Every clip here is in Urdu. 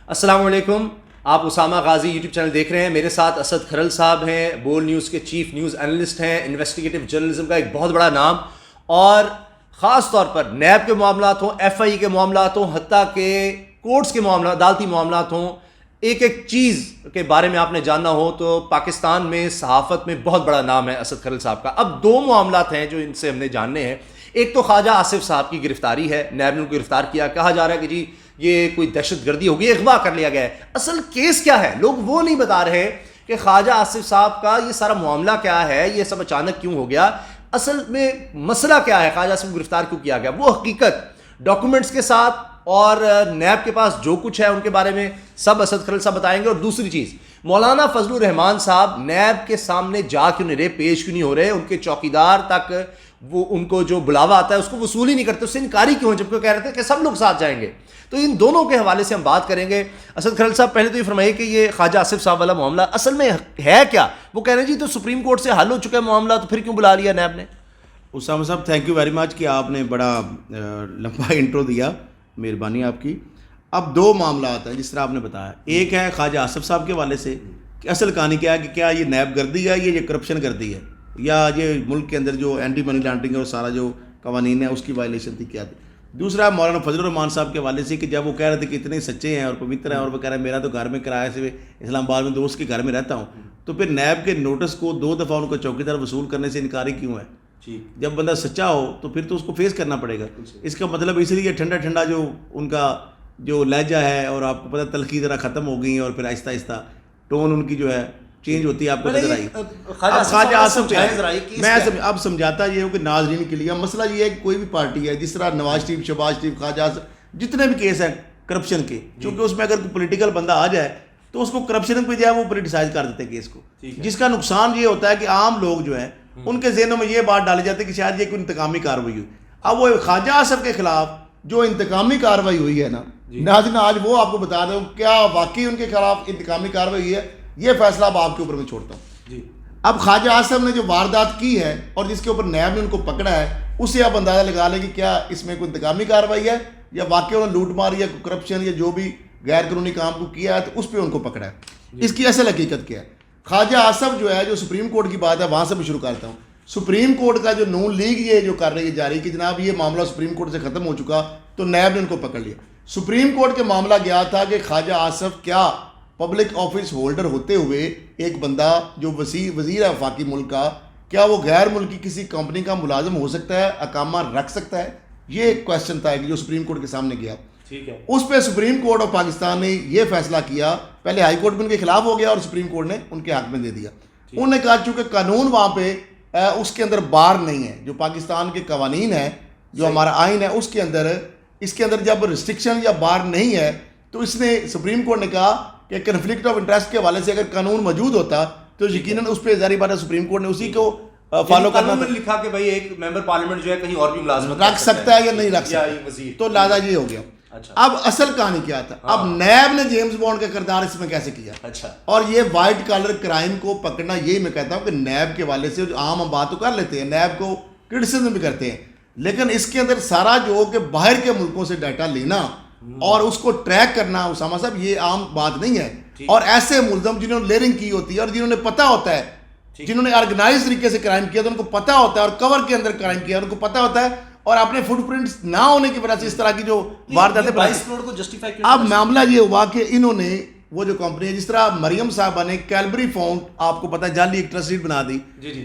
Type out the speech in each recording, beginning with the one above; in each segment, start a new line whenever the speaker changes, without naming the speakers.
السلام علیکم. آپ اسامہ غازی یوٹیوب چینل دیکھ رہے ہیں. میرے ساتھ اسد کھرل صاحب ہیں, بول نیوز کے چیف نیوز اینالسٹ ہیں, انویسٹیگیٹو جرنلزم کا ایک بہت بڑا نام, اور خاص طور پر نیب کے معاملات ہوں, ایف آئی کے معاملات ہوں, حتیٰ کہ کورٹس کے معاملات, عدالتی معاملات ہوں, ایک ایک چیز کے بارے میں آپ نے جاننا ہو تو پاکستان میں صحافت میں بہت بڑا نام ہے اسد کھرل صاحب کا. اب دو معاملات ہیں جو ان سے ہم نے جاننے ہیں. ایک تو خواجہ آصف صاحب کی گرفتاری ہے, نیب نے ان کو گرفتار کیا, کہا جا رہا ہے کہ جی یہ کوئی دہشت گردی ہوگی, اغوا کر لیا گیا ہے. اصل کیس کیا ہے لوگ وہ نہیں بتا رہے کہ خواجہ آصف صاحب کا یہ سارا معاملہ کیا ہے, یہ سب اچانک کیوں ہو گیا, اصل میں مسئلہ کیا ہے, خواجہ آصف کو گرفتار کیوں کیا گیا, وہ حقیقت ڈاکومنٹس کے ساتھ اور نیب کے پاس جو کچھ ہے ان کے بارے میں سب اسد کھرل صاحب بتائیں گے. اور دوسری چیز, مولانا فضل الرحمان صاحب نیب کے سامنے جا کیوں نہیں رہے, پیش کیوں نہیں ہو رہے, ان کے چوکیدار تک وہ ان کو جو بلاوا آتا ہے اس کو وصول ہی نہیں کرتے, اس سے انکاری کیوں ہے, جبکہ وہ کہہ رہے تھے کہ سب لوگ ساتھ جائیں گے. تو ان دونوں کے حوالے سے ہم بات کریں گے. اسد کھرل صاحب پہلے تو یہ فرمائیے کہ یہ خواجہ آصف صاحب والا معاملہ اصل میں ہے کیا. وہ کہہ رہے ہیں جی تو سپریم کورٹ سے حل ہو چکا ہے معاملہ, تو پھر کیوں بلا لیا نیب نے.
اسامہ صاحب تھینک یو ویری مچ کہ آپ نے بڑا لمبا انٹرو دیا, مہربانی آپ کی. اب دو معاملات ہیں جس طرح آپ نے بتایا. ایک ہے خواجہ آصف صاحب کے حوالے سے کہ اصل کہانی کیا ہے کہ کیا یہ نیب گردی ہے, یہ کرپشن گردی ہے, یا یہ ملک کے اندر جو اینٹی منی لانڈرنگ ہے اور سارا جو قوانین ہے اس کی وائلیشن تھی, کیا تھی. دوسرا مولانا فضل الرحمان صاحب کے حوالے سے کہ جب وہ کہہ رہے تھے کہ اتنے سچے ہیں اور پوتر ہیں, اور وہ کہہ رہے ہیں میرا تو گھر میں کرایہ سے اسلام آباد میں دوست کے گھر میں رہتا ہوں, تو پھر نیب کے نوٹس کو 2 دفعہ ان کو چوکیدار وصول کرنے سے انکاری کیوں ہے. جب بندہ سچا ہو تو پھر تو اس کو فیس کرنا پڑے گا. اس کا مطلب اس لیے ٹھنڈا ٹھنڈا جو ان کا جو لہجہ ہے, اور آپ کو پتہ تلخی ذرا ختم ہو گئی ہیں, اور پھر آہستہ آہستہ ٹون ان کی جو ہے چینج ہوتی ہے, آپ کو نظر آئی. خواجہ آصف میں اب سمجھاتا یہ ہوں کہ ناظرین کے لیے مسئلہ یہ ہے کہ کوئی بھی پارٹی ہے, جس طرح نواز شریف, شہباز شریف, خواجہ آصف, جتنے بھی کیس ہیں کرپشن کے, چونکہ اس میں اگر کوئی پولیٹیکل بندہ آ جائے تو اس کو کرپشن پہ جو ہے وہ پولیٹیسائز کر دیتے ہیں کیس کو, جس کا نقصان یہ ہوتا ہے کہ عام لوگ جو ہیں ان کے ذہنوں میں یہ بات ڈالی جاتی ہے کہ شاید یہ کوئی انتقامی کارروائی ہوئی. اب وہ خواجہ آصف کے خلاف جو انتقامی کارروائی ہوئی ہے نا, ناظرین آج وہ آپ کو بتا رہا ہوں کیا واقعی ان کے خلاف انتقامی کارروائی ہوئی ہے, یہ فیصلہ اب آپ کے اوپر میں چھوڑتا ہوں. اب خواجہ آصف نے جو واردات کی ہے اور جس کے اوپر نیب نے ان کو پکڑا ہے, اسے آپ اندازہ لگا لیں کہ کیا اس میں کوئی انتقامی کارروائی ہے یا واقعی انہوں نے لوٹ مار یا کرپشن یا جو بھی غیر قانونی کام کو کیا ہے تو اس پہ ان کو پکڑا ہے. اس کی اصل حقیقت کیا ہے. خواجہ آصف جو ہے, جو سپریم کورٹ کی بات ہے وہاں سے بھی شروع کرتا ہوں. سپریم کورٹ کا جو نون لیگ یہ جو کر رہی ہے جاری کہ جناب یہ معاملہ سپریم کورٹ سے ختم ہو چکا, تو نیب نے ان کو پکڑ لیا. سپریم کورٹ کے معاملہ گیا تھا کہ خواجہ آصف کیا پبلک آفس ہولڈر ہوتے ہوئے ایک بندہ جو وزیر ہے وفاقی ملک کا, کیا وہ غیر ملکی کسی کمپنی کا ملازم ہو سکتا ہے, اقامہ رکھ سکتا ہے. یہ ایک کوشچن تھا جو سپریم کورٹ کے سامنے گیا. اس پہ سپریم کورٹ آف پاکستان نے یہ فیصلہ کیا, پہلے ہائی کورٹ میں ان کے خلاف ہو گیا اور سپریم کورٹ نے ان کے حق میں دے دیا. انہوں نے کہا چونکہ قانون وہاں پہ اس کے اندر بار نہیں ہے, جو پاکستان کے قوانین ہیں, جو ہمارا آئین ہے اس کے اندر, اس کے اندر جب ریسٹرکشن یا بار نہیں ہے تو اس نے سپریم کورٹ نے کہا کہ کنفلکٹ آف انٹرسٹ کے حوالے سے اگر قانون موجود ہوتا تو یقیناً اس پہ ظاہری بات ہے سپریم کورٹ نے اسی کو فالو کرنا تھا.
لکھا کہ بھائی ایک ممبر پارلیمنٹ جو ہے کہیں اور بھی ملازمت
رکھ سکتا ہے یا نہیں رکھ سکتا, تو لہٰذا یہ ہو گیا. اب اصل کہانی کیا تھا. اب نیب نے جیمز بانڈ کا کردار اس میں کیسے کیا, اور یہ وائٹ کالر کرائم کو پکڑنا, یہی میں کہتا ہوں کہ نیب کے حوالے سے عام ہم بات تو کر لیتے ہیں, نیب کو کرٹیسزم بھی کرتے ہیں, لیکن اس کے اندر سارا جو کہ باہر کے ملکوں سے ڈیٹا لینا اور اس کو ٹریک کرنا, اسامہ صاحب یہ عام بات نہیں ہے. اور ایسے ملزم جنہوں نے لیئرنگ کی ہوتی ہے اور جنہوں نے پتہ ہوتا ہے, جنہوں نے آرگنائز طریقے سے کرائم کیا تو ان کو پتہ ہوتا ہے, اور کور کے اندر کرائم کیا ان کو پتہ ہوتا ہے, اور اپنے فٹ پرنٹس نہ ہونے کی وجہ سے اس طرح کی جو وارداتیں. اب معاملہ یہ ہوا کہ انہوں نے وہ جو کمپنی ہے, جس طرح مریم صاحبہ نے کیلبری فونڈ آپ کو پتہ جعلی ایک ٹرسٹ بنا دی,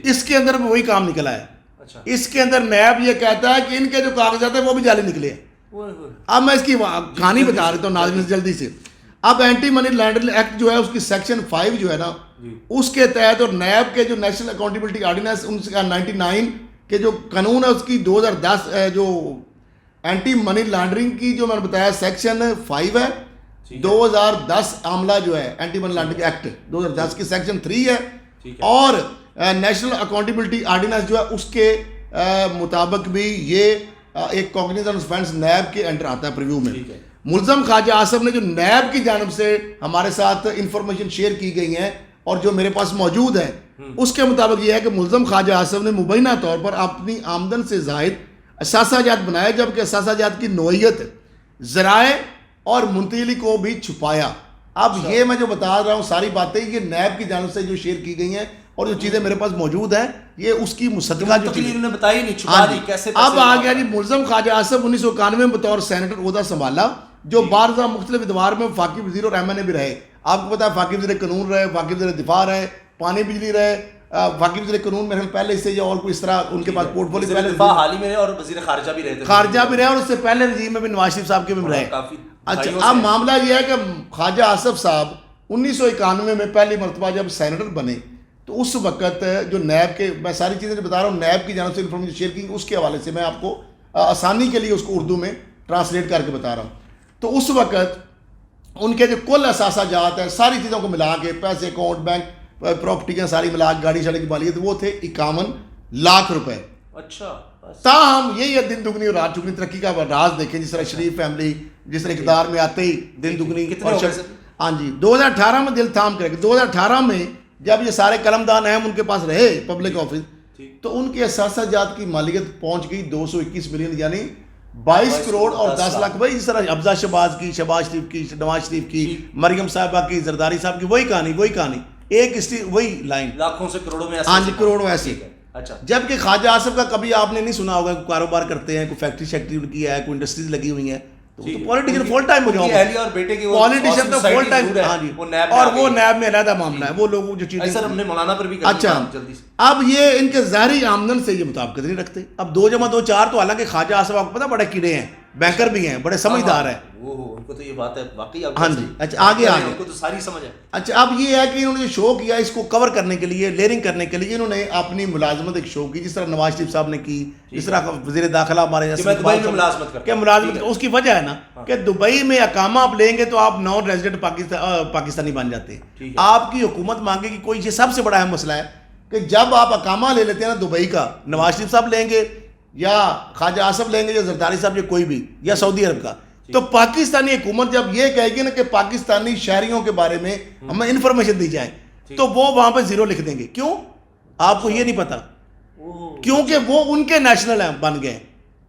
اس کے اندر بھی وہی کام نکلا ہے. اس کے اندر نیب یہ کہتا ہے کہ ان کے جو کاغذات ہیں وہ بھی جعلی نکلے ہیں. اب میں اس کی کہانی بتا رہتا ہوں ناظرین جلدی سے. اب اینٹی منی لانڈرنگ ایکٹ جو ہے اس کی سیکشن 5 جو ہے نا, اس کے تحت, اور نیب کے جو نیشنل اکاؤنٹیبلٹی آرڈیننس 1999 کے جو قانون ہے اس کی 2010 جو اینٹی منی لانڈرنگ کی جو میں نے بتایا سیکشن 5 ہے, 2010 عاملہ جو ہے اینٹی منی لانڈرنگ ایکٹ 2010 کی سیکشن 3 ہے, اور نیشنل اکاؤنٹیبلٹی آرڈیننس جو ہے اس کے مطابق بھی یہ ایک کوگنیزنٹ آفینس نیب کے انڈر آتا ہے پریویو میں. ملزم خواجہ آصف نے جو نیب کی جانب سے ہمارے ساتھ انفارمیشن شیئر کی گئی ہیں اور جو میرے پاس موجود ہیں, اس کے مطابق یہ ہے کہ ملزم خواجہ آصف نے مبینہ طور پر اپنی آمدن سے زائد اثاثہ جات بنائے, جبکہ اثاثہ جات کی نوعیت, ذرائع اور منتقلی کو بھی چھپایا. اب یہ میں جو بتا رہا ہوں ساری باتیں یہ نیب کی جانب سے جو شیئر کی گئی ہیں اور جو چیزیں میرے پاس موجود ہیں یہ اس کی مصدقہ جو چیزیں
انہوں نے بتائی نہیں, چھپا دی کیسے.
اب آ گیا جی ملزم خواجہ آصف 1991 میں بطور سینیٹر عہدہ سنبھالا, جو بارزہ مختلف ادوار میں وفاقی وزیر اور ایم این اے بھی رہے. آپ کو پتا ہے وفاقی وزیر قانون رہے, وفاقی وزیر دفاع رہے, پانی بجلی رہے, وفاقی وزیر قانون میں پہلے سے یا اور کوئی اس طرح ان کے پاس پورٹ فولیو پہلے
دفاع حال ہی میں اور وزیر خارجہ بھی رہے,
خارجہ بھی رہے, اور اس سے پہلے رجیم میں بھی نواز شریف صاحب کے بھی رہے. اچھا اب معاملہ یہ ہے کہ خواجہ آصف صاحب 1991 میں پہلی مرتبہ جب سینیٹر بنے تو اس وقت جو نیب کے, میں ساری چیزیں جو بتا رہا ہوں نیب کی جانب سے انفارمیشن شیئر کی, اس کے حوالے سے میں آپ کو آسانی کے لیے اس کو اردو میں ٹرانسلیٹ کر کے بتا رہا ہوں. تو اس وقت ان کے جو کل اثاثہ جات ہیں ساری چیزوں کو ملا کے, پیسے, اکاؤنٹ, بینک پراپرٹیاں ساری ملا کے, گاڑی شاڑی کی مالیت, وہ تھے 51 لاکھ روپے.
اچھا
تاہم یہ دن دگنی اور رات چگنی ترقی کا راز دیکھیں, جس طرح شریف فیملی جس طرح اقتدار میں آتے ہی دن دگنی. ہاں جی 2018 میں دل تھام کرے, 2018 میں جب یہ سارے قلمدان اہم ان کے پاس رہے پبلک آفس, تو ان کے اثاثہ جات کی مالیت پہنچ گئی 221 ملین, یعنی 22 کروڑ اور 10 لاکھ. بھائی جس طرح حفظہ شہباز کی, شہباز شریف کی, نواز شریف کی, مریم صاحبہ کی, زرداری صاحب کی, وہی کہانی ایک وہی لائن,
لاکھوں سے کروڑوں میں.
ہاں جی کروڑوں ایسی.
اچھا
جبکہ خواجہ آصف کا کبھی آپ نے نہیں سنا ہوگا, کوئی کاروبار کرتے ہیں, کوئی فیکٹری شیکٹری ان کی ہے, کوئی انڈسٹریز لگی ہوئی ہیں, تو پولیٹیشین فل ٹائم ہو جاؤں پولیٹیشین تو فل ٹائم. ہاں جی, اور وہ نیب میں علیحدہ معاملہ ہے, وہ لوگ جو چیزیں.
سر ہم نے مولانا پر بھی.
اچھا اب یہ ان کے ظاہری آمدن سے یہ مطابقت نہیں رکھتے. اب 2 + 2 = 4, تو حالانکہ خواجہ آصف آپ کو پتا بڑے کیڑے ہیں, بینکر بھی ہیں, بڑے سمجھدار ہیں.
ان کو تو یہ بات ہے واقعی.
ہاں جی اچھا آگے
ان کو تو ساری سمجھ ہے.
اچھا اب یہ ہے کہ انہوں نے جو شو کیا اس کو کور کرنے کے لیے, لیئرنگ کرنے کے لیے انہوں نے اپنی ملازمت ایک شو کی, جس طرح نواز شریف صاحب نے کی, جس طرح وزیر داخلہ ہمارے ملازمت. اس کی وجہ ہے نا کہ دبئی میں اقامہ آپ لیں گے تو آپ نان ریزیڈنٹ پاکستانی بن جاتے ہیں. آپ کی حکومت مانگے گی کوئی, یہ سب سے بڑا اہم مسئلہ ہے کہ جب آپ اقامہ لے لیتے ہیں نا دبئی کا, نواز شریف صاحب لیں گے یا خواجہ آصف لیں گے یا زرداری صاحب یا کوئی بھی, یا سعودی عرب کا, تو پاکستانی حکومت جب یہ کہے گی نا کہ پاکستانی شہریوں کے بارے میں ہمیں انفارمیشن دی جائے, تو وہ وہاں پہ 0 لکھ دیں گے. کیوں آپ کو یہ نہیں پتا, کیونکہ وہ ان کے نیشنل ہیں بن گئے,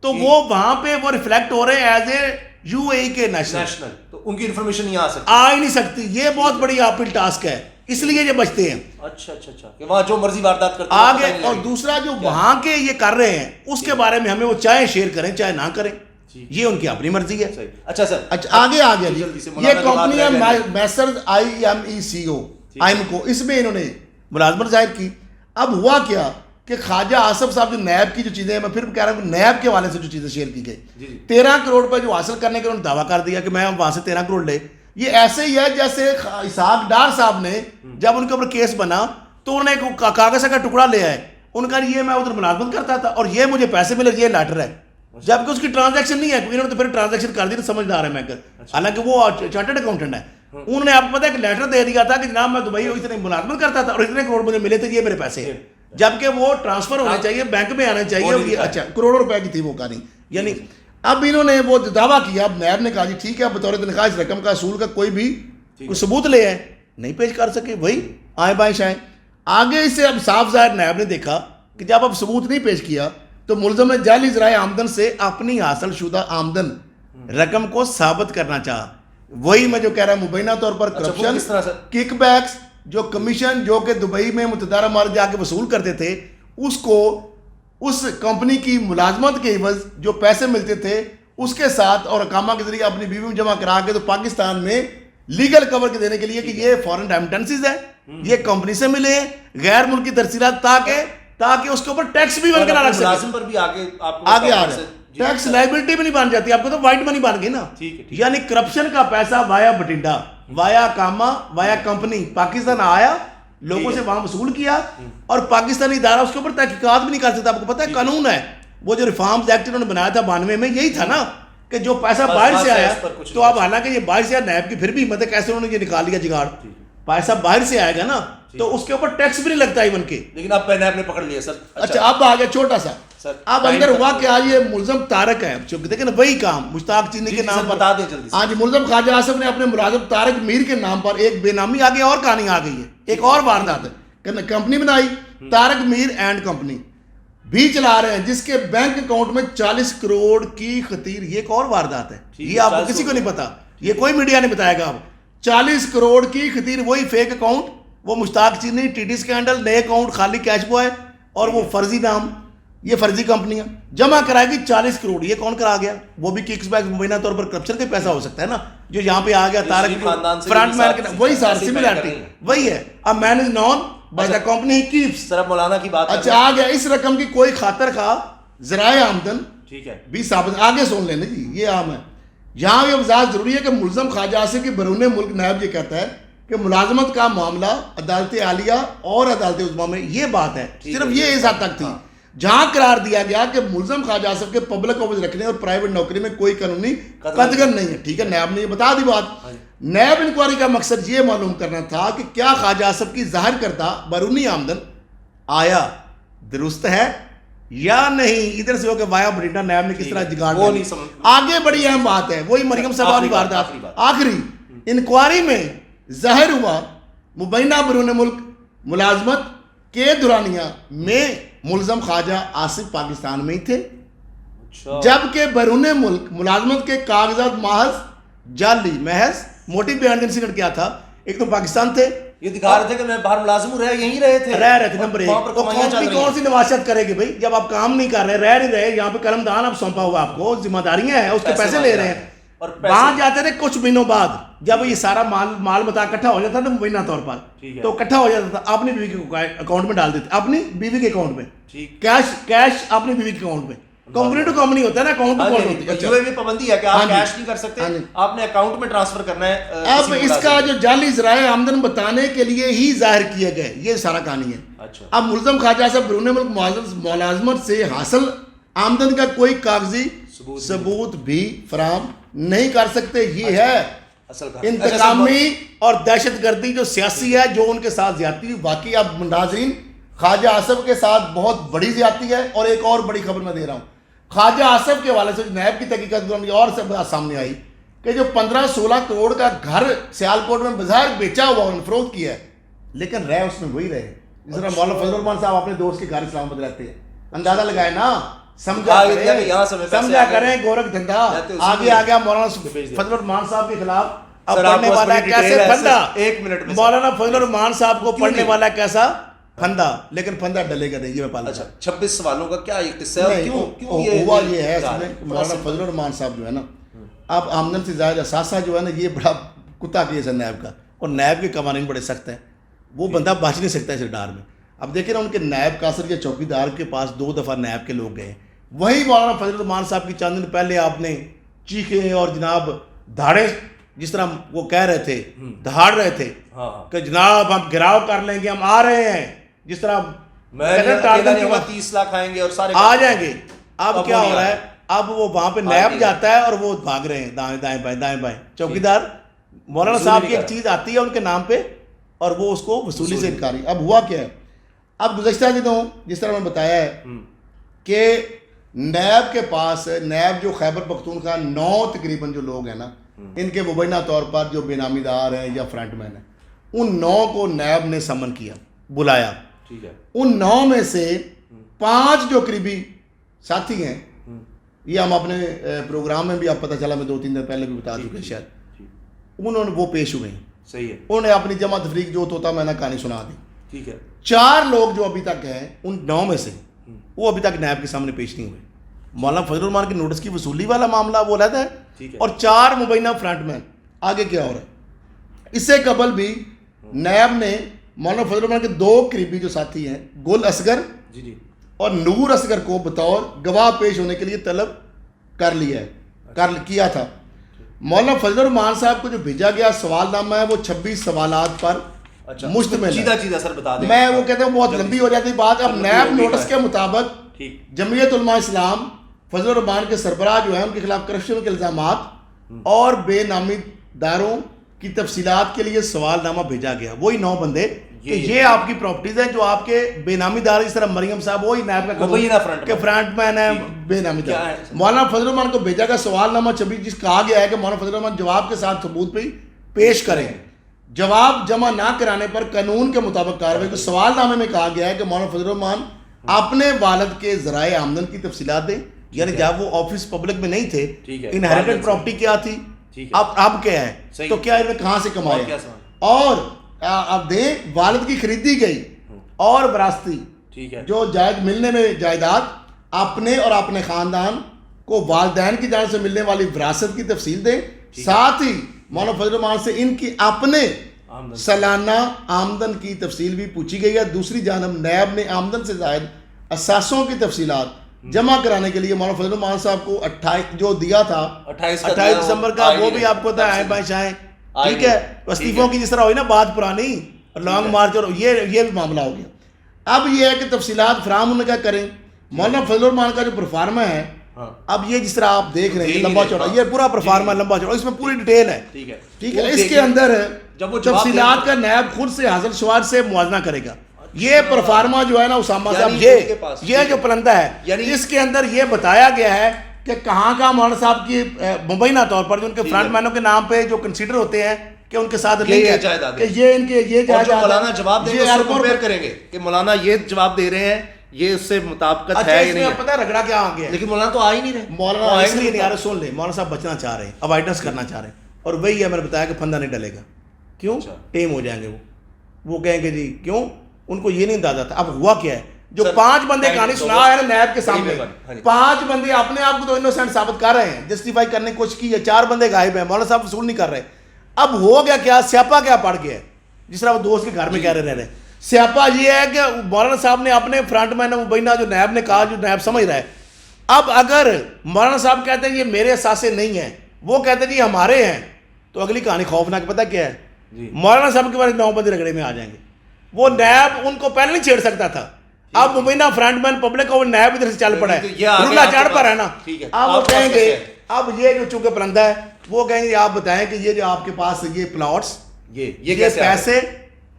تو وہ وہاں پہ وہ ریفلیکٹ ہو رہے ہیں ایز اے UAE کے نیشنل,
تو ان کی انفارمیشن نہیں
آ ہی نہیں سکتی. یہ بہت بڑی آپل ٹاسک ہے, اس لیے یہ بچتے ہیں.
اچھا کہ وہاں جو مرضی واردات کرتے
ہیں آگے. اور دوسرا جو وہاں کے یہ کر رہے ہیں اس کے بارے میں ہمیں وہ چاہے شیئر کریں چاہے نہ کریں, یہ ان کی اپنی مرضی ہے.
اچھا سر
آگے یہ کمپنی ہے میسرز IMECO آئمکو, اس میں انہوں نے ملازمت ظاہر کی. اب ہوا کیا کہ خواجہ آصف صاحب جو نیب کی جو چیزیں ہیں, میں پھر کہہ رہا ہوں نیب کے حوالے سے جو چیزیں شیئر کی گئی, 13 کروڑ روپے جو حاصل کرنے کے انہوں نے دعویٰ کر دیا کہ میں وہاں سے 13 کروڑ لے. یہ ایسے ہی ہے جیسے اسحاق ڈار صاحب نے جب ان کے اوپر کیس بنا تو انہوں نے ایک کاغذ کا ٹکڑا لیا ہے, ان کا یہ میں ادھر ملازمت کرتا تھا اور یہ مجھے پیسے ملے, یہ لیٹر ہے, جبکہ اس کی ٹرانزیکشن نہیں ہے. انہوں نے تو پھر ٹرانزیکشن کر دی, سمجھدار ہے میں کر, حالانکہ وہ چارٹرڈ اکاؤنٹنٹ ہے. انہوں نے آپ کو پتا ہے کہ لیٹر دے دیا تھا کہ جناب میں دبئی اتنے ملازمت کرتا تھا اور اتنے کروڑ مجھے ملے تھے, یہ میرے پیسے ہیں, جبکہ وہ ٹرانسفر ہونے چاہیے, بینک میں آنا چاہیے. اچھا کروڑوں روپے کی تھی وہ کہانی. یعنی اب انہوں نے وہ دعویٰ کیا, اب نیب نے کہا جی ٹھیک ہے, بطور تنخواہ اس رقم کا اصول کا کوئی بھی کوئی ثبوت لے آئے, نہیں پیش کر سکے, وہی آئے بائیں شائیں. آگے اس سے اب صاف ظاہر نیب نے دیکھا کہ جب اب ثبوت نہیں پیش کیا تو ملزم نے جعلی ذرائع آمدن سے اپنی حاصل شدہ آمدن رقم کو ثابت کرنا چاہا. وہی میں جو کہہ رہا ہوں مبینہ طور پر کرپشن, کک بیکس, جو کمیشن جو کہ دبئی میں متدارہ مال جا کے وصول کرتے تھے, اس کو اس کمپنی کی ملازمت کے عوض جو پیسے ملتے تھے اس کے ساتھ اور اقامہ کے ذریعے اپنی بیوی میں جمع کرا کے تو پاکستان میں لیگل کور کے دینے کے لیے کہ یہ فورن ریمیٹنسز ہے, یہ کمپنی سے ملے ہیں, غیر ملکی ترسیلات, تاکہ اس کے اوپر ٹیکس بھی بن کے نہ رکھ سکے.
ملازم پر بھی آگے
آ رہا ہے, ٹیکس لائبلٹی بھی نہیں بن جاتی, آپ کو تو وائٹ منی بن گئی نا. یعنی کرپشن کا پیسہ وایا بٹنڈا, وایا کاما, وایا کمپنی پاکستان آیا, لوگوں سے وہاں وصول کیا, اور پاکستانی ادارہ اس کے اوپر تحقیقات بھی نہیں کر سکتا. آپ کو پتا ہے قانون ہے, وہ جو ریفارمز ایکٹ انہوں نے بنایا تھا 92 میں, یہی تھا نا کہ جو پیسہ باہر سے آیا, تو اب حالانکہ یہ باہر سے آیا, نیب کی پھر بھی مطلب کیسے انہوں نے یہ نکال لیا جگاڑ, پیسہ باہر سے آئے گا نا تو اس کے اوپر ٹیکس بھی نہیں لگتا ایون کے,
لیکن اب نیب نے پکڑ لیا سر.
اچھا اب آ گیا چھوٹا سا, اب اندر ہوا کہ آج یہ ملزم طارق ہے, دیکھیں نا وہی کام مشتاق چینی کے نام
بتا دیں جلدی.
ہاں جی, ملزم خواجہ آصف نے اپنے ملازم طارق میر کے نام پر ایک بے نامی آگے اور کہانی آ گئی ہے, ایک اور واردات ہے, کمپنی بنائی طارق میر اینڈ کمپنی بھی چلا رہے ہیں, جس کے بینک اکاؤنٹ میں 40 کروڑ کی خطیر, یہ ایک اور واردات ہے, یہ آپ کو کسی کو نہیں پتا. یہ کوئی میڈیا نہیں بتائے گا. اب 40 کروڑ کی خطیر وہی فیک اکاؤنٹ, وہ مشتاق چینی, ٹی ٹی اسکینڈل, نئے اکاؤنٹ خالی کیش بوائے اور وہ فرضی نام, یہ فرضی کمپنیاں جمع کرائے گی 40 کروڑ. یہ کون کرا گیا؟ وہ بھی ککس بیک مبینہ طور پر کرپشن کے پیسہ ہو سکتا ہے نا, جو یہاں پہ آ گیا طارق فرنٹ مین کے, وہی سارسی سملیرٹی وہی ہے. اب man is known by the company keeps.
Sir مولانا کی بات,
اچھا آ گیا اس رقم کی کوئی خاطر خواہ ذرائع آمدن
ٹھیک ہے
بھی ثابت, آگے سن لینا جی یہ عام ہے. یہاں یہ وضاحت ضروری ہے کہ ملزم خواجہ آصف کی بیرون ملک نیب یہ کہتا ہے کہ ملازمت کا معاملہ عدالت عالیہ اور عدالت عظمیٰ میں, یہ بات ہے صرف یہ اس حد تک تھی جہاں قرار دیا گیا کہ ملزم خواجہ آصف کے پبلک آفس رکھنے اور پرائیویٹ نوکری میں کوئی قانونی قدغن نہیں ہے. ٹھیک ہے, نیب نے یہ بتا دی بات. نیب انکوائری کا مقصد یہ معلوم کرنا تھا کہ کیا خواجہ آصف کی ظاہر کردہ بیرونی آمدن آیا درست ہے یا نہیں. ادھر سے ہو کہ وایا بریٹا نیب نے کس طرح جگاڑ ڈالی. آگے بڑی اہم بات ہے, وہی مریم صاحب کی واردات. آخری انکوائری میں ظاہر ہوا مبینہ بیرون ملک ملازمت کے دورانیہ میں ملزم خواجہ آصف پاکستان میں ہی تھے, جبکہ بیرون ملک ملازمت کے کاغذات محض جعلی. محض موٹی بیان انسیڈنٹ کیا تھا, ایک تو پاکستان تھے,
یہ دکھا رہے تھے کہ میں باہر ملازم ہوں, یہیں رہے تھے
نمبر 1. وہ کمپنی کون سی نواشت کرے گی بھائی جب آپ کام نہیں کر رہے, رہ نہیں رہے, یہاں پہ قلم دان اب سونپا ہوا آپ کو, ذمہ داریاں ہیں, اس کے پیسے لے رہے ہیں. وہاں جاتے تھے کچھ مہینوں بعد جب یہ سارا مال متا اکٹھا ہو جاتا تھا مبینہ طور پر, تو اکٹھا ہو جاتا تھا, اپنی بیوی کے اکاؤنٹ میں ڈال دیتے, اپنی بیوی کے اکاؤنٹ میں, کیش اپنی بیوی کے اکاؤنٹ میں. کمپنی ٹو کمپنی ہوتا ہے نا, اکاؤنٹ ٹو اکاؤنٹ ہوتی ہے.
میں پابندی ہے کہ آپ کیش نہیں کر سکتے, آپ نے اکاؤنٹ میں ٹرانسفر کرنا ہے.
اب اس کا جو جعلی ذرائع آمدن بتانے کے لیے ہی ظاہر کیے گئے, یہ سارا کہانی ہے. اب ملزم خواجہ صاحب بیرون ملک ملازمت سے حاصل آمدن کا کوئی کاغذی ثبوت بھی فراہم نہیں کر سکتے. یہ ہے انتقامی اور دہشت گردی جو سیاسی ہے, جو ان کے ساتھ زیادتی ہوئی. باقی اب ناظرین خواجہ آصف کے ساتھ بہت بڑی زیادتی ہے. اور ایک اور بڑی خبر میں دے رہا ہوں, خواجہ آصف کے حوالے سے نیب کی تحقیقات دوران اور سے بات سامنے آئی کہ جو 15-16 کروڑ کا گھر سیالکوٹ میں بظاہر بیچا ہوا, انہوں نے فروخت کیا ہے, لیکن رہے اس میں وہی رہے. جس طرح مولانا فضل الرحمان صاحب اپنے دوست کے گھر اسلام آباد رہتے ہیں, اندازہ لگائے نا, سمجھا کریں گورکھ دھندا. آگے آ گیا مولانا فضل الرحمان صاحب کے خلاف, اب پڑھنے والا کیسے پھندا, مولانا فضل الرحمان صاحب کو پڑھنے والا کیسا پھندا, لیکن پھندا ڈلے گا نہیں. یہ میں پالا
26 سوالوں کا کیا یہ قصہ ہے,
کیوں ہوا یہ ہے مولانا فضل الرحمان صاحب جو ہے نا, اب آمدن سے زائد اثاثہ جو ہے نا, یہ بڑا کتا کیس ہے نیب کا, اور نیب کے قوانین بڑے سخت ہیں, وہ بندہ بچ نہیں سکتا اس ڈار میں. اب دیکھیں نا ان کے نیب قاصر یا چوکیدار کے پاس 2 دفعہ نیب کے لوگ گئے, وہی مولانا فضل الرحمان صاحب کی چند دن پہلے آپ نے چیخے اور جناب دھاڑے, جس طرح وہ کہہ رہے تھے, دہاڑ رہے تھے کہ جناب ہم گھراؤ کر لیں گے, ہم آ رہے ہیں, جس طرح
30 لاکھ آئیں گے اور سارے
آ جائیں گے. اب کیا ہو رہا ہے, اب وہ وہاں پہ نیب جاتا ہے اور وہ بھاگ رہے ہیں دائیں دائیں بائیں دائیں بائیں. چوکیدار مولانا صاحب کی ایک چیز آتی ہے ان کے نام پہ, اور وہ اس کو وصولی سے انکاری. اب ہوا کیا ہے, اب گزشتہ دنوں جس طرح میں بتایا ہے کہ نیب کے پاس, نیب جو خیبر پختونخوا 9 تقریباً جو لوگ ہیں نا, ان کے مبینہ طور پر جو بے نامی دار ہیں یا فرنٹ مین ہیں, ان 9 کو نیب نے سمن کیا, بلایا. ان 9 میں سے 5 جو قریبی ساتھی ہیں, یہ ہم اپنے پروگرام میں بھی آپ پتہ چلا, میں 2-3 دن پہلے بھی بتا چکے شاید, انہوں نے وہ پیش ہوئے ہیں. صحیح ہے, انہوں نے اپنی جمع تفریق جو ہوتا میں نے کہانی سنا دی. ٹھیک ہے, 4 لوگ جو ابھی تک ہیں ان 9 میں سے, وہ ابھی تک نیب کے سامنے پیش نہیں ہوئے. مولانا فضل الرحمان کے نوٹس کی وصولی والا معاملہ وہ علیحدہ ہے, اور 4 مبینہ فرنٹ مین. آگے کیا ہو رہا ہے, اس سے قبل بھی نیب نے مولانا فضل الرحمان کے 2 قریبی جو ساتھی ہیں, گل اصغر اور نور اصغر کو بطور گواہ پیش ہونے کے لیے طلب کر لیا ہے, کیا تھا. مولانا فضل الرحمان صاحب کو جو بھیجا گیا سوال نامہ ہے وہ 26 سوالات پر مشتمل ہے. میں وہ کہتا ہوں بہت لمبی ہو جاتی بات. اب نیب نوٹس کے مطابق جمعیت علماء اسلام فضل الرحمان کے سربراہ جو ہیں ان کے خلاف کرپشن کے الزامات اور بے نامی داروں کی تفصیلات کے لیے سوال نامہ بھیجا گیا. وہی 9 بندے کہ یہ آپ کی پراپرٹیز ہیں جو آپ کے بے نامی دار, اس طرح مریم صاحب وہی نیب کا کہ فرنٹ مین ہے بے نامی دار. مولانا فضل الرحمان کو بھیجا گیا سوال نامہ 26, جس کہا گیا ہے کہ مولانا فضل الرحمان جواب کے ساتھ ثبوت پہ پیش کریں. جواب جمع نہ کرانے پر قانون کے مطابق کارروائی کو. سوال نامے میں کہا گیا ہے کہ مولانا فضل الرحمان اپنے والد کے ذرائع آمدن کی تفصیلات دیں, یعنی جب وہ آفس پبلک میں نہیں تھے, انہیریٹڈ پراپرٹی کیا تھی, اب کیا ہے تو کیا انہیں کہاں سے کمایا اور اب دیں والد کی خریدی گئی اور وراثتی جو جائز ملنے میں جائیداد اپنے اور اپنے خاندان کو والدین کی جانب سے ملنے والی وراثت کی تفصیل دیں, ساتھ ہی مولانا فضل الرحمان سے ان کی اپنے سالانہ آمدن کی تفصیل بھی پوچھی گئی ہے. دوسری جانب نیب نے آمدن سے زائد اثاثوں کی تفصیلات جمع کرانے کے لیے مولانا فضل الرحمان صاحب کو 28 جو دیا تھا 28 دسمبر کا, وہ بھی آپ کو پتا ہے بائیں شائیں, ٹھیک ہے, استعفوں کی جس طرح ہوئی نا بات پرانی اور لانگ مارچ اور یہ بھی معاملہ ہو گیا. اب یہ ہے کہ تفصیلات فراہم ہونے کا کریں. مولانا فضل الرحمان کا جو پرفارما ہے اب یہ جس طرح آپ دیکھ رہے ہیں لمبا چوڑا, یہ پورا پرفارما لمبا چوڑا, اس میں پوری ڈیٹیل ہے, ٹھیک ہے. اس کے اندر تفصیلات کا نیب خود سے حاصل شمار سے موازنہ کرے گا. یہ پرفارما جو ہے نا اسامہ صاحب, یہ جو پرندہ ہے اس کے اندر یہ بتایا گیا ہے کہ کہاں کا مولانا صاحب کی مبینہ طور پر جو ان کے فرنٹ مینوں کے نام پہ جو کنسیڈر ہوتے ہیں کہ ان کے ساتھ لنک ہے کہ یہ ان کے یہ جائیداد,
مولانا جواب دیں گے اس کو کمپیئر کریں گے کہ مولانا یہ جواب دے رہے ہیں, یہ اس سے مطابقت ہے یا نہیں ہے.
پتہ ہے رگڑا کیا آ گیا,
لیکن مولانا تو آ ہی نہیں رہے.
مولانا اس لیے نہیں آ رہے, سن لیں, مولانا صاحب بچنا چاہ رہے ہیں, اوائڈنس کرنا چاہ رہے ہیں, اور وہی ہے میں نے بتایا کہ پھندا نہیں ڈلے گا. کیوں ٹیم ہو جائیں گے, وہ کہیں گے جی کیوں, ان کو یہ نہیں اندازہ تھا. اب ہوا کیا ہے, جو 5 بندے کہانی سنا ہے نیب کے سامنے, 5 بندے اپنے آپ کو تو انوسینٹ ثابت کر رہے ہیں, جسٹیفائی کرنے کی کوشش کی ہے, 4 بندے غائب ہیں, مولانا صاحب وصول نہیں کر رہے. اب ہو گیا کیا, سیاپا کیا پڑ گیا ہے, جس طرح وہ دوست کے گھر میں کہہ رہے رہے. سیاپا یہ ہے کہ مولانا صاحب نے اپنے فرنٹ مین مبینہ جو نیب نے کہا, جو نیب سمجھ رہا ہے. اب اگر مولانا صاحب کہتے ہیں یہ میرے اثاثے نہیں ہیں, وہ کہتے ہیں یہ ہمارے ہیں, تو اگلی کہانی خوفناک پتہ کیا ہے, مولانا صاحب کے بعد 9 بندے رگڑے میں آ جائیں گے. وہ نیب ان کو پہلے نہیں چھیڑ سکتا تھا, اب مبینہ فرنٹ مین پبلک کا وہ نیب ادھر سے چل پڑا ہے, رلا چڑھ پر ہے نا. اب وہ کہیں گے, اب یہ جو چونکہ پرندہ ہے وہ کہیں گے آپ بتائیں کہ یہ جو آپ کے پاس یہ پلاٹس, یہ پیسے,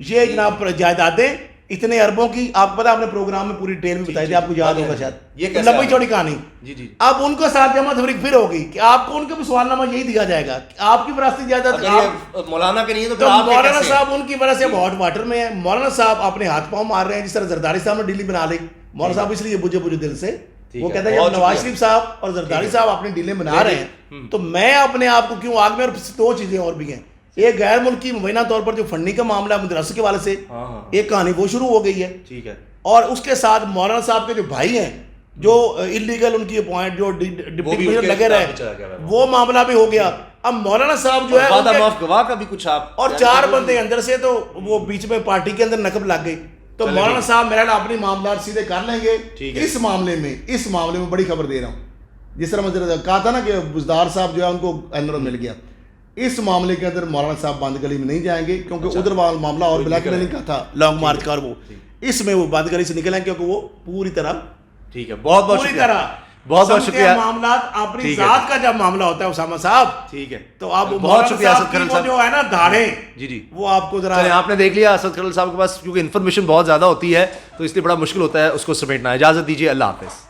یہ جناب جائیدادیں اتنے اربوں کی, آپ پتہ آپ نے پروگرام میں پوری ڈیٹیل بھی بتائی تھی, آپ کو یاد ہوگا شاید, یہ لمبی چوڑی کہانی. اب ان کو ساتھ جمع تفریق پھر ہوگی کہ آپ کو ان کے بھی سوال نامہ یہی دیا جائے گا کہ آپ کی وراثتی جائیداد
مولانا کے نہیں
تو مولانا صاحب ان کی وجہ سے ہاٹ واٹر میں ہے. مولانا صاحب اپنے ہاتھ پاؤں مار رہے ہیں, جس طرح زرداری صاحب نے ڈیلی بنا لی. مولانا صاحب اس لیے بجھے دل سے وہ کہتے ہیں جب نواز شریف صاحب اور زرداری صاحب اپنی ڈیلیں بنا رہے ہیں تو میں اپنے آپ کو کیوں آگ میں, اور 2 چیزیں اور بھی ہیں. ایک غیر ملکی مبینہ طور پر جو فنڈنگ کا معاملہ مدرسے کے والے سے ایک کہانی وہ شروع ہو گئی ہے, ٹھیک ہے, اور اس کے ساتھ مولانا صاحب کے جو بھائی ہیں جو انلیگل ان کی اپوائنٹ جو ڈپٹی کمشنر لگے رہے, وہ معاملہ بھی ہو گیا. اب مولانا صاحب جو ہے
گواہ کا بھی کچھ آپ,
اور 4 بندے اندر سے, تو وہ بیچ میں پارٹی کے اندر نقب لگ گئی. تو مولانا صاحب میرا اپنی معاملات سیدھے کر لیں گے. اس معاملے میں بڑی خبر دے رہا ہوں, جس طرح میں کہا تھا نا کہ بزدار صاحب جو ہے ان کو اینرو مل گیا, اس معاملے کے اندر مولانا صاحب بند گلی میں نہیں جائیں گے, کیونکہ ادھر والا معاملہ اور بلیک میلنگ کا تھا, لانگ مارچ کا, اور وہ اس میں وہ بند گلی سے نکلیں کیونکہ وہ پوری طرح,
ٹھیک ہے, بہت بہت
پوری طرح
بہت بہت شکریہ.
معاملات اپنی ذات کا جب معاملہ ہوتا ہے اسامہ صاحب,
ٹھیک ہے,
تو آپ
بہت شکریہ اسد کھرل صاحب
جو ہے نا دھاڑیں,
جی
وہ آپ کو ذرا,
آپ نے دیکھ لیا اسد کھرل صاحب کے پاس کیونکہ انفارمیشن بہت زیادہ ہوتی ہے تو اس لیے بڑا مشکل ہوتا ہے اس کو سمیٹنا. اجازت دیجیے, اللہ حافظ.